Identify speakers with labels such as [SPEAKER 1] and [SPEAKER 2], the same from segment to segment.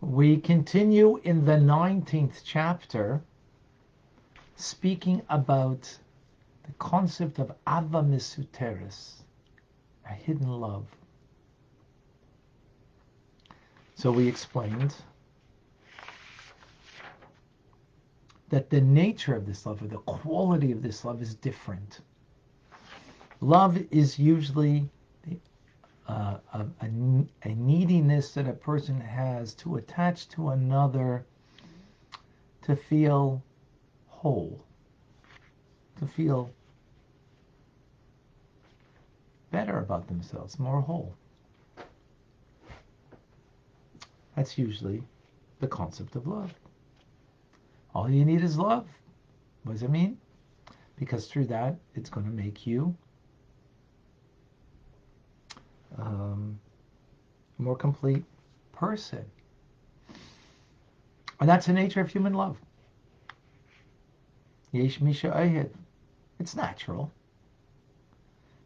[SPEAKER 1] We continue in the 19th chapter, speaking about the concept of Ava Misuteris, a hidden love. So we explained that the nature of this love, or the quality of this love, is different. Love is usually a neediness that a person has to attach to another to feel whole, to feel better about themselves, more whole. That's usually the concept of love. All you need is love. What does it mean? Because through that, it's going to make you a more complete person. And that's the nature of human love. Yesh misha ayed. It's natural,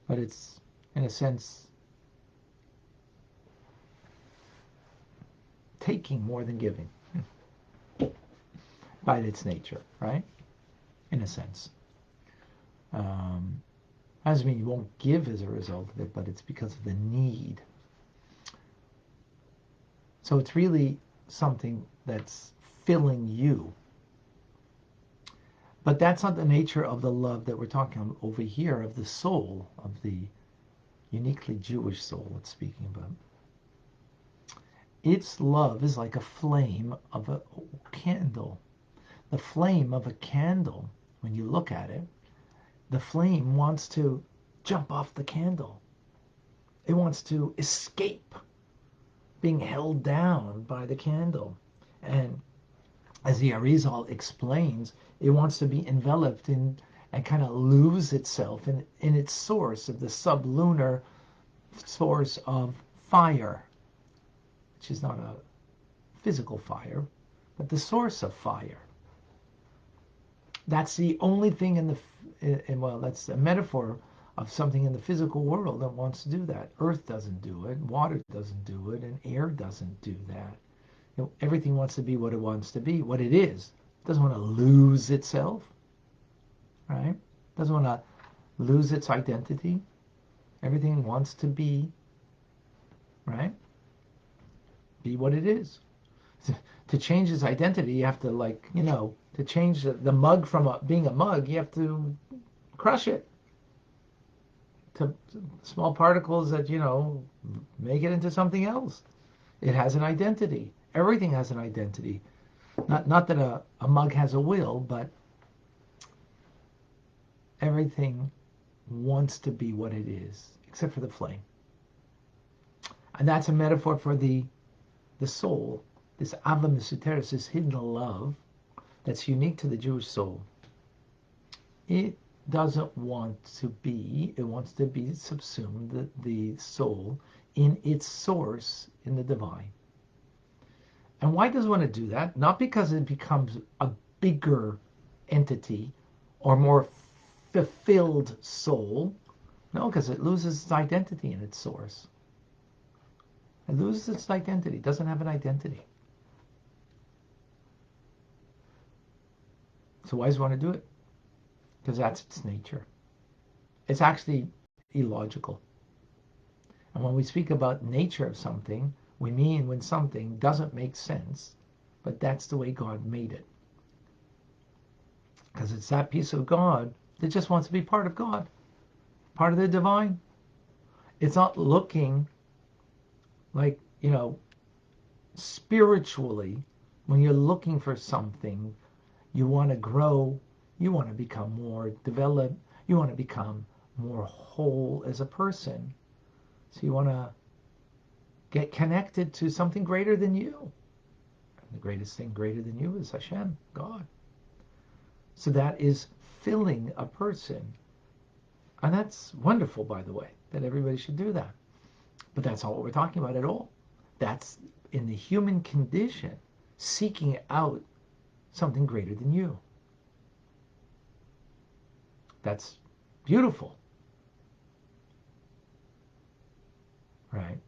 [SPEAKER 1] but it's, in a sense, taking more than giving by its nature, right? In a sense. Doesn't mean you won't give as a result of it, but it's because of the need. So it's really something that's filling you. But that's not the nature of the love that we're talking about over here, of the soul, of the uniquely Jewish soul it's speaking about. Its love is like a flame of a candle. The flame of a candle, when you look at it, the flame wants to jump off the candle. It wants to escape being held down by the candle. And as the Arizal explains, it wants to be enveloped in and kind of lose itself in its source of the sublunar source of fire, which is not a physical fire, but the source of fire. That's the only thing that's a metaphor of something in the physical world that wants to do that. Earth doesn't do it, water doesn't do it, and air doesn't do that. Everything wants to be what it wants to be, what it is. It doesn't want to lose itself, right? It doesn't want to lose its identity. Everything wants to be, right? Be what it is. To change its identity, you have to to change the mug from being a mug, you have to crush it to small particles that, make it into something else. It has an identity. Everything has an identity. Not that a mug has a will, but everything wants to be what it is, except for the flame. And that's a metaphor for the soul, this Ava Misuteris, this hidden love that's unique to the Jewish soul. It doesn't want to be, it wants to be subsumed, the soul, in its source in the divine. And why does it want to do that? Not because it becomes a bigger entity or more fulfilled soul. No, because it loses its identity in its source. It loses its identity. It doesn't have an identity. So why does it want to do it? Because that's its nature. It's actually illogical. And when we speak about nature of something, we mean when something doesn't make sense, but that's the way God made it. Because it's that piece of God that just wants to be part of God, part of the divine. It's not looking like, spiritually, when you're looking for something, you want to grow, you want to become more developed, you want to become more whole as a person. So you want to get connected to something greater than you. And the greatest thing greater than you is Hashem, God. So that is filling a person. And that's wonderful, by the way, that everybody should do that. But that's not what we're talking about at all. That's in the human condition, seeking out something greater than you. That's beautiful. Right?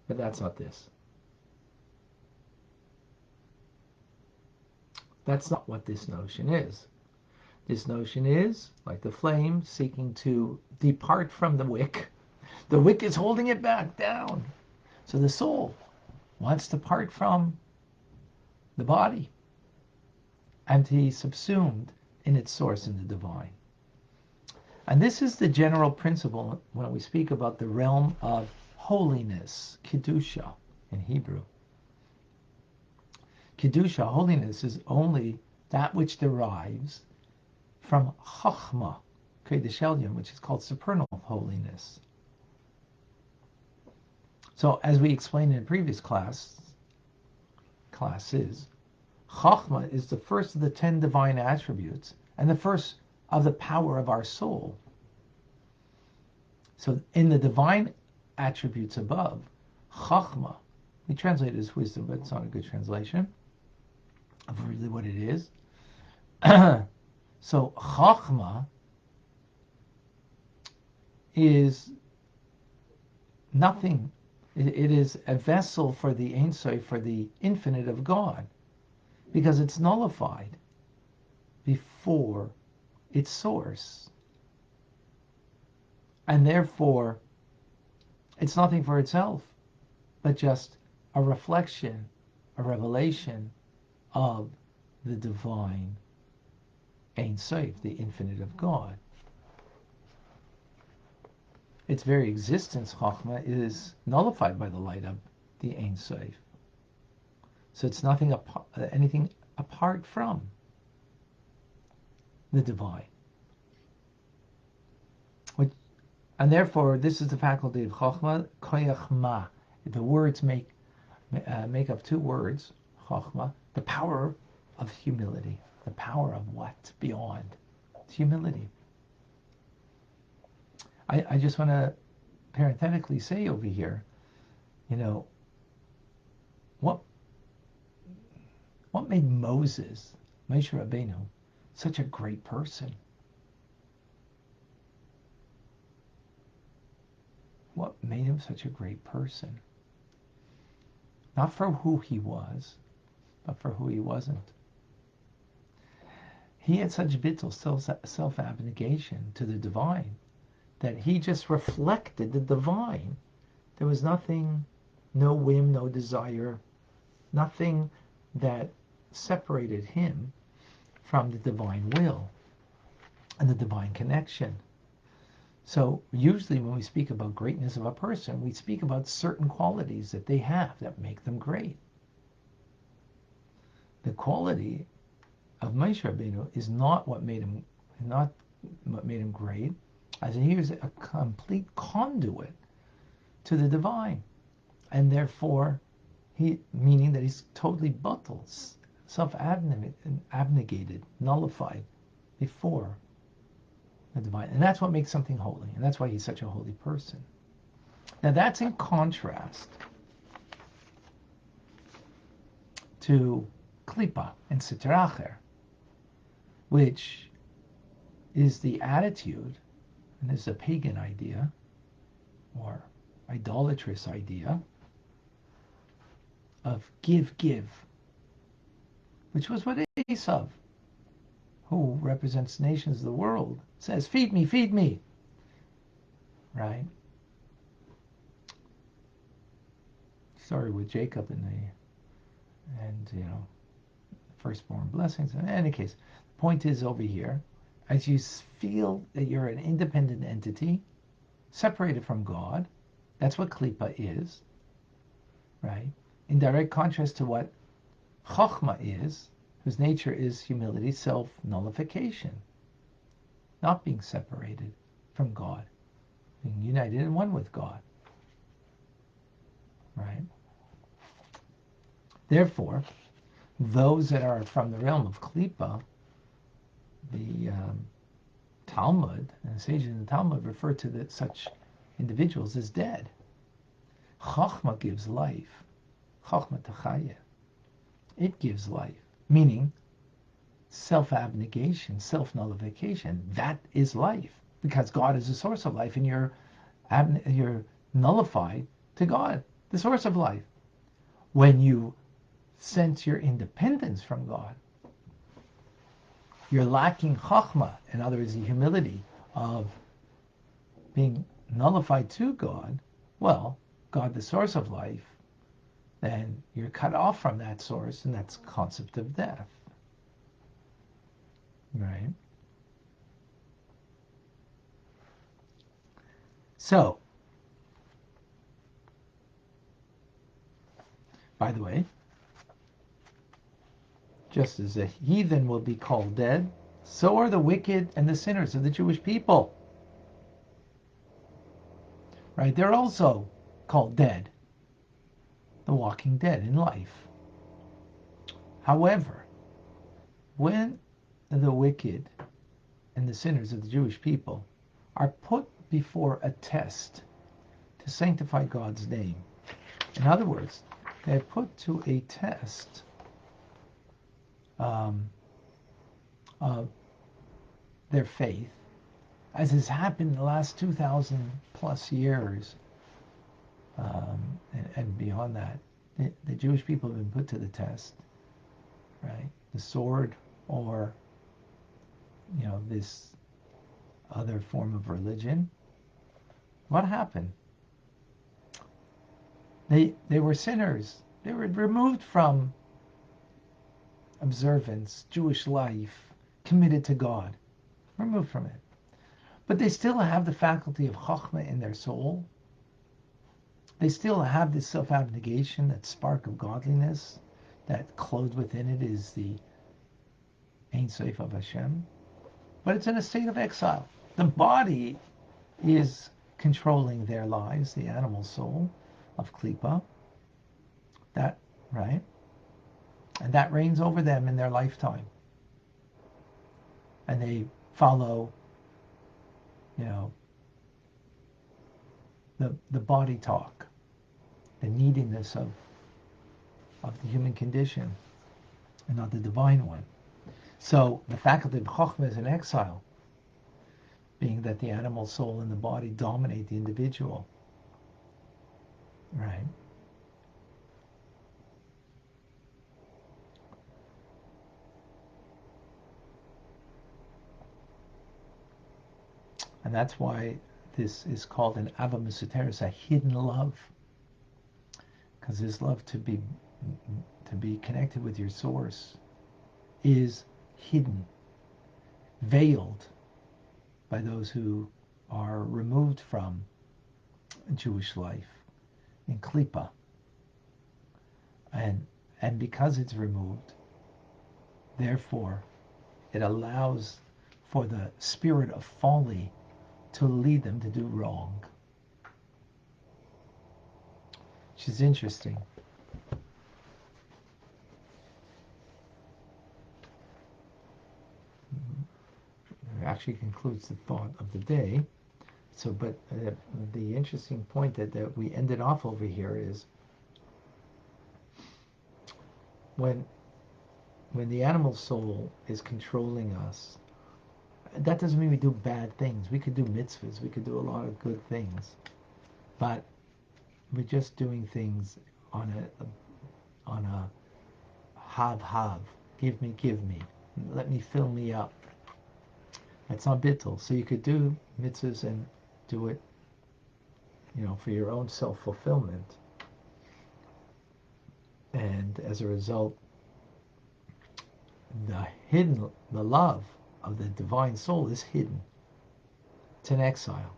[SPEAKER 1] But that's not this. That's not what this notion is. This notion is, like the flame, seeking to depart from the wick. The wick is holding it back down. So the soul wants to part from the body and to be subsumed in its source in the divine. And this is the general principle when we speak about the realm of holiness, Kedusha in Hebrew. Kedusha, holiness, is only that which derives from Chachma, Kodesh Elyon, which is called supernal holiness. So as we explained in previous classes, Chachma is the first of the 10 divine attributes and the first of the power of our soul. So in the divine attributes above, Chachma, we translate it as wisdom, but it's not a good translation of really what it is. So Chachma is nothing. It is a vessel for the Ein Sof, for the infinite of God, because it's nullified before its source. And therefore, it's nothing for itself, but just a reflection, a revelation of the divine Ein Sof, the infinite of God. Its very existence, Chachma, is nullified by the light of the Ein Sof. So it's nothing anything apart from the divine. And therefore, this is the faculty of Chachma, Koyach Ma. The words make up two words, Chachma, the power of humility. The power of what? Beyond. It's humility. I just want to parenthetically say over here, what made Moses, Moshe Rabbeinu, such a great person? What made him such a great person? Not for who he was, but for who he wasn't. He had such bittul, self-abnegation to the divine, that he just reflected the divine. There was nothing, no whim, no desire, nothing that separated him from the divine will and the divine connection. So usually when we speak about greatness of a person, we speak about certain qualities that they have that make them great. The quality of Moshe Rabbeinu is not what made him great, as he is a complete conduit to the divine, and therefore meaning that he's totally bottled, self-abnegated, nullified before the divine, and that's what makes something holy, and that's why he's such a holy person. Now that's in contrast to Klipa and Sitra Acher, which is the attitude, and this is a pagan idea or idolatrous idea of give, which was what Esav, who represents nations of the world, says, feed me, right? Started with Jacob and firstborn blessings. In any case, the point is over here, as you feel that you're an independent entity, separated from God, that's what Klipa is, right? In direct contrast to what Chochma is, whose nature is humility, self-nullification, not being separated from God, being united in one with God, right? Therefore, those that are from the realm of Klipa, the Talmud and the sages in the Talmud refer to such individuals as dead. Chachma gives life. Chachma Tachaya. It gives life, meaning self-abnegation, self-nullification. That is life, because God is the source of life, and you're nullified to God, the source of life. When you sense your independence from God, you're lacking chachma, in other words, the humility of being nullified to God, well, God, the source of life, then you're cut off from that source, and that's the concept of death. Right? So, by the way, just as the heathen will be called dead, so are the wicked and the sinners of the Jewish people. Right? They're also called dead, the walking dead in life. However, when the wicked and the sinners of the Jewish people are put before a test to sanctify God's name, in other words, they're put to a test of their faith, as has happened in the last 2,000 plus years, and beyond that. The Jewish people have been put to the test, right? The sword, or this other form of religion. What happened? They were sinners. They were removed from observance, Jewish life, committed to God, removed from it. But they still have the faculty of chachma in their soul. They still have this self-abnegation, that spark of godliness, that clothed within it is the Ein Sof of Hashem. But it's in a state of exile. The body is controlling their lives, the animal soul of Klippa. That, right? And that reigns over them in their lifetime. And they follow, the body talk, the neediness of the human condition, and not the divine one. So the faculty of Chokhmah is in exile, being that the animal soul and the body dominate the individual. Right? And that's why this is called an Ava Mesuteres, a hidden love. Because this love to be connected with your source is hidden, veiled by those who are removed from Jewish life in Klippa. And because it's removed, therefore, it allows for the spirit of folly to lead them to do wrong. Which is interesting. It actually concludes the thought of the day. So, but the interesting point that we ended off over here is when the animal soul is controlling us, that doesn't mean we do bad things. We could do mitzvahs. We could do a lot of good things. But we're just doing things on a have. Give me. Let me fill me up. That's not bittul. So you could do mitzvahs and do it, for your own self-fulfillment. And as a result, the love of the divine soul is hidden. It's in exile.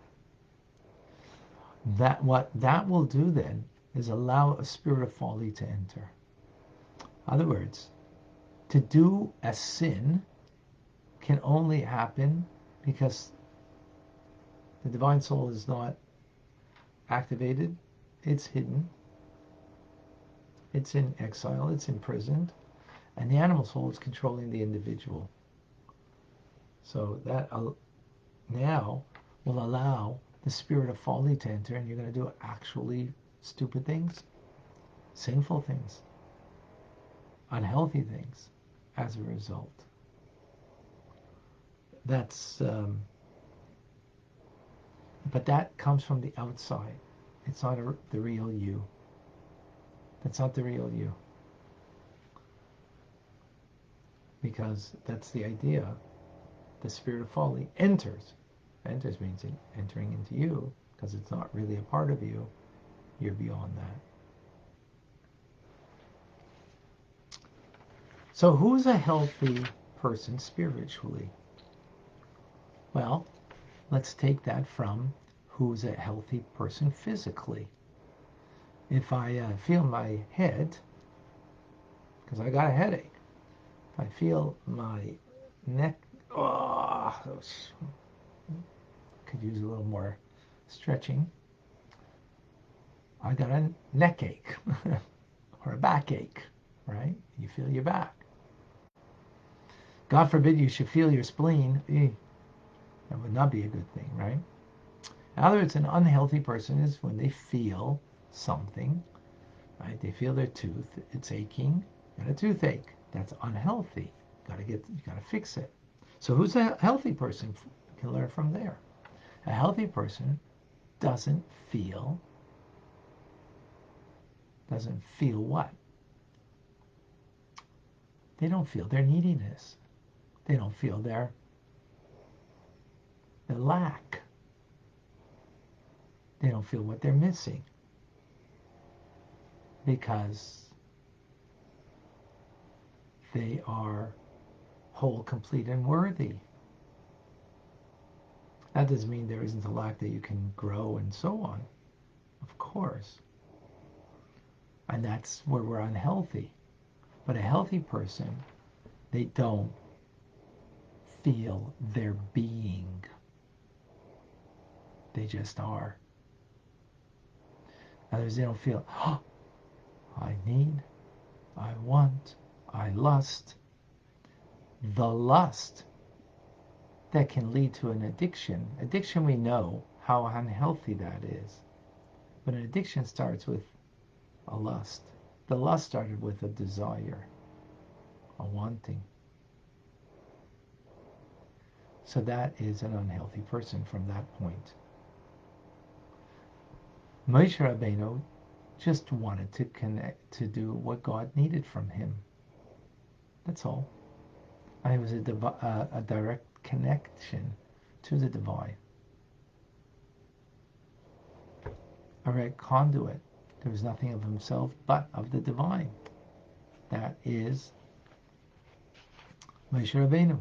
[SPEAKER 1] What that will do then is allow a spirit of folly to enter. In other words, to do a sin can only happen because the divine soul is not activated. It's hidden. It's in exile. It's imprisoned. And the animal soul is controlling the individual. So that now will allow the spirit of folly to enter, and you're going to do actually stupid things, sinful things, unhealthy things as a result. That's, but that comes from the outside. It's not the real you. That's not the real you. because that's the idea. The spirit of folly enters. Enters means entering into you, because it's not really a part of you. You're beyond that. So who's a healthy person spiritually? Well, let's take that from who's a healthy person physically. If I feel my head, because I got a headache, if I feel my neck, could use a little more stretching. I got a neck ache or a backache, right? You feel your back. God forbid you should feel your spleen. That would not be a good thing, right? In other words, an unhealthy person is when they feel something, right? They feel their tooth, it's aching, got a toothache. That's unhealthy. You gotta fix it. So who's a healthy person? You can learn from there. A healthy person doesn't feel what? They don't feel their neediness. They don't feel their lack. They don't feel what they're missing. Because they are whole, complete, and worthy. That doesn't mean there isn't a lack that you can grow and so on. Of course. And that's where we're unhealthy. But a healthy person, they don't feel their being. They just are. In other words, they don't feel, I need, I want, I lust. The lust that can lead to an addiction. Addiction, we know how unhealthy that is. But an addiction starts with a lust. The lust started with a desire, a wanting. So that is an unhealthy person from that point. Moshe Rabbeinu just wanted to connect, to do what God needed from him. That's all. And it was a direct connection to the divine. A direct conduit. There was nothing of himself but of the divine. That is Moshe Rabbeinu.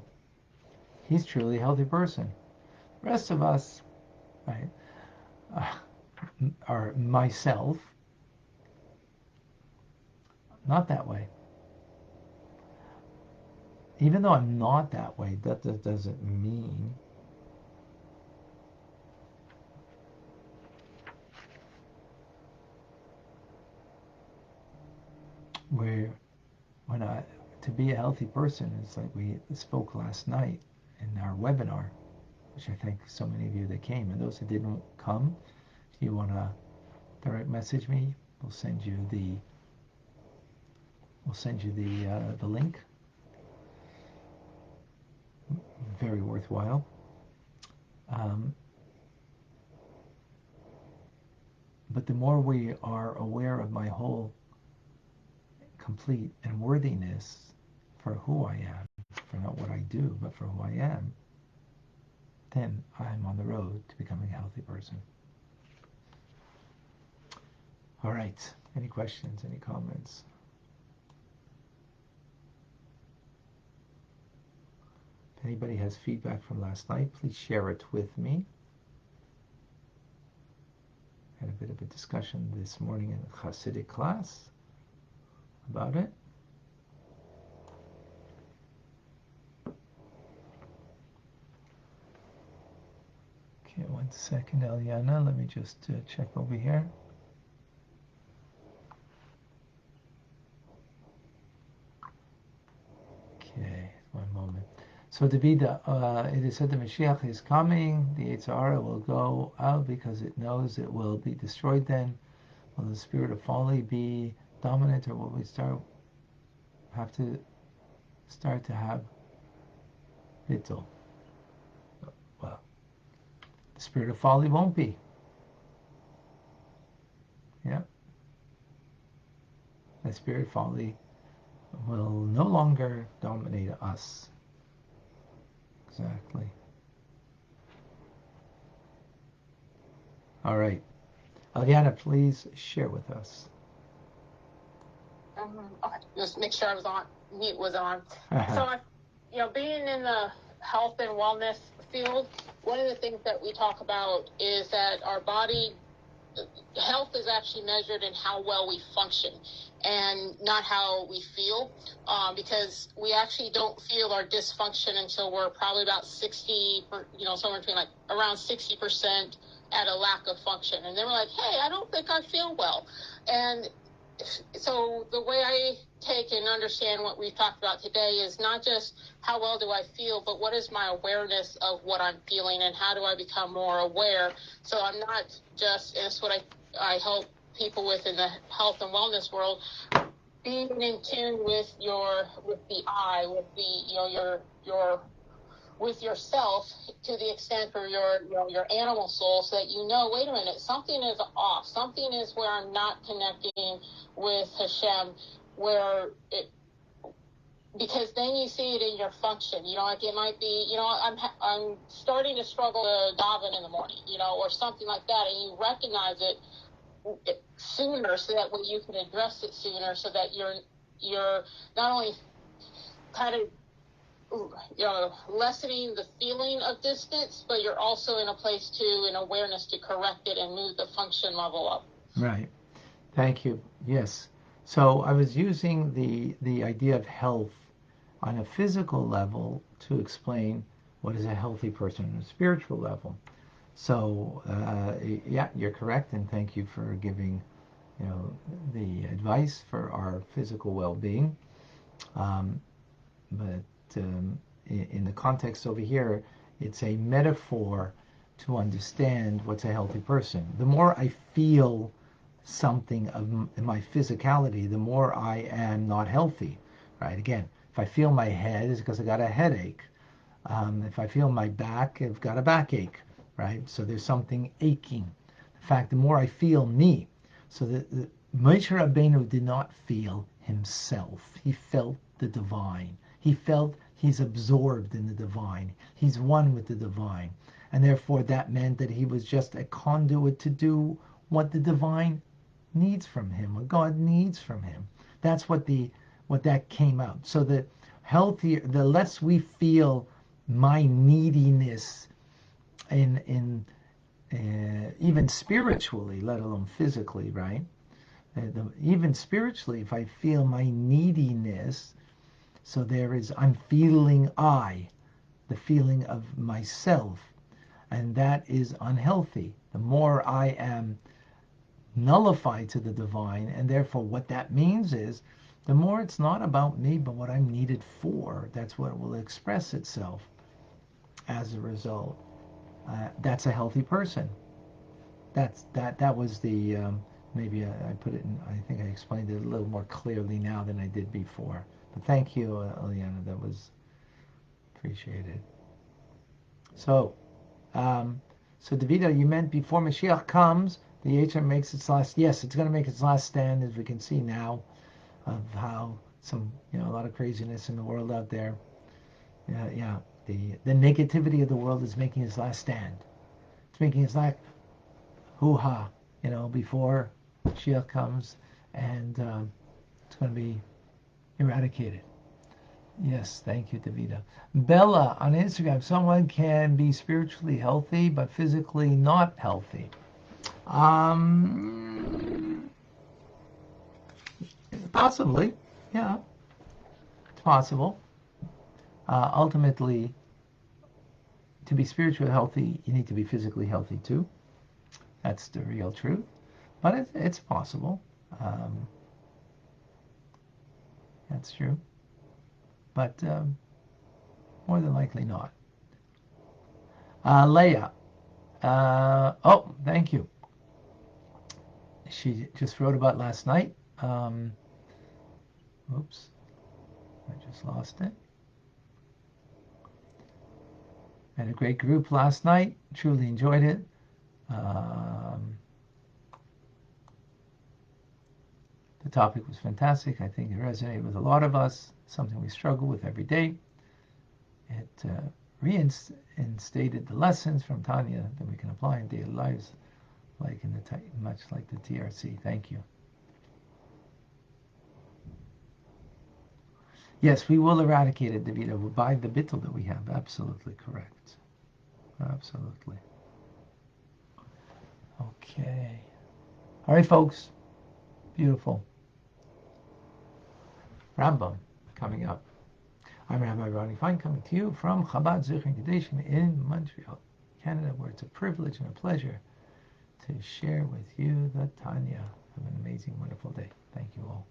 [SPEAKER 1] He's truly a healthy person. The rest of us, right, are myself, not that way. Even though I'm not that way, that doesn't mean to be a healthy person, it's like we spoke last night in our webinar, which I thank so many of you that came. And those that didn't come, if you want to direct message me, we'll send you the link. Very worthwhile. But the more we are aware of my whole complete and worthiness for who I am, for not what I do, but for who I am, then I'm on the road to becoming a healthy person. All right. Any questions? Any comments? If anybody has feedback from last night, please share it with me. Had a bit of a discussion this morning in the Hasidic class about it. Okay, 1 second, Eliana. Let me just check over here. Okay, 1 moment. So to be it is said the Mashiach is coming. The Yetzer Hara will go out because it knows it will be destroyed. Then will the spirit of folly be dominant, or will we have to have bittul? Well, the spirit of folly won't be. Yeah. The spirit of folly will no longer dominate us. Exactly. All right. Aliana, please share with us.
[SPEAKER 2] Okay, just make sure I was on, mute was on. So, being in the health and wellness field, one of the things that we talk about is that our body health is actually measured in how well we function and not how we feel, because we actually don't feel our dysfunction until we're probably about 60, somewhere between like around 60% at a lack of function. And then we're like, hey, I don't think I feel well. And so the way I take and understand what we've talked about today is not just how well do I feel, but what is my awareness of what I'm feeling and how do I become more aware? So I'm not just, and it's what I help people with in the health and wellness world, being in tune with the I, with your with yourself to the extent for your animal soul, so that wait a minute, something is off, something is where I'm not connecting with Hashem, because then you see it in your function. Like it might be, I'm starting to struggle to daven in the morning, or something like that, and you recognize it sooner, so that way you can address it sooner, so that you're not only kind of lessening the feeling of distance, but you're also in a place in awareness to correct it and move the function level up.
[SPEAKER 1] Right. Thank you. Yes. So I was using the idea of health on a physical level to explain what is a healthy person on a spiritual level. So yeah, you're correct, and thank you for giving the advice for our physical well-being. But in the context over here, it's a metaphor to understand what's a healthy person. The more I feel something of my physicality, the more I am not healthy, right? Again, if I feel my head, it's because I got a headache. If I feel my back, I've got a backache, right? So there's something aching. In fact, the more I feel me, so the Moshe Rabbeinu did not feel himself. He felt the divine. He felt he's absorbed in the divine. He's one with the divine. And therefore that meant that he was just a conduit to do what the divine needs from him, what God needs from him. That's what that came out. So the healthier, the less we feel my neediness in even spiritually, let alone physically, right? Even spiritually, if I feel my neediness, so I'm feeling the feeling of myself, and that is unhealthy. The more I am nullified to the divine, and therefore what that means is the more it's not about me, but what I'm needed for. That's what will express itself as a result. That's a healthy person. That was the maybe I put it in. I think I explained it a little more clearly now than I did before. But thank you, Eliana. That was appreciated. So, so Davida, you meant before Mashiach comes, the Yetzer makes its last. Yes, it's going to make its last stand, as we can see now, of how a lot of craziness in the world out there. Yeah, the negativity of the world is making its last stand. It's making its last hoo-ha, before Mashiach comes, and it's going to be eradicated. Yes, thank you, Davida. Bella on Instagram, someone can be spiritually healthy but physically not healthy. Possibly, yeah, it's possible. Ultimately, to be spiritually healthy, you need to be physically healthy too. That's the real truth. But it's possible. That's true. But more than likely not. Leah. Oh, thank you. She just wrote about last night. Oops, I just lost it. Had a great group last night. Truly enjoyed it. topic was fantastic. I think it resonated with a lot of us, something we struggle with every day. It reinstated the lessons from Tanya that we can apply in daily lives, much like the TRC. Thank you. Yes, we will eradicate it, Davida, by the bittul that we have. Absolutely correct. Absolutely. Okay. All right, folks. Beautiful. Rambam coming up. I'm Rabbi Ronnie Fine, coming to you from Chabad Zichron Kadeshim in Montreal, Canada, where it's a privilege and a pleasure to share with you the Tanya. Have an amazing, wonderful day. Thank you all.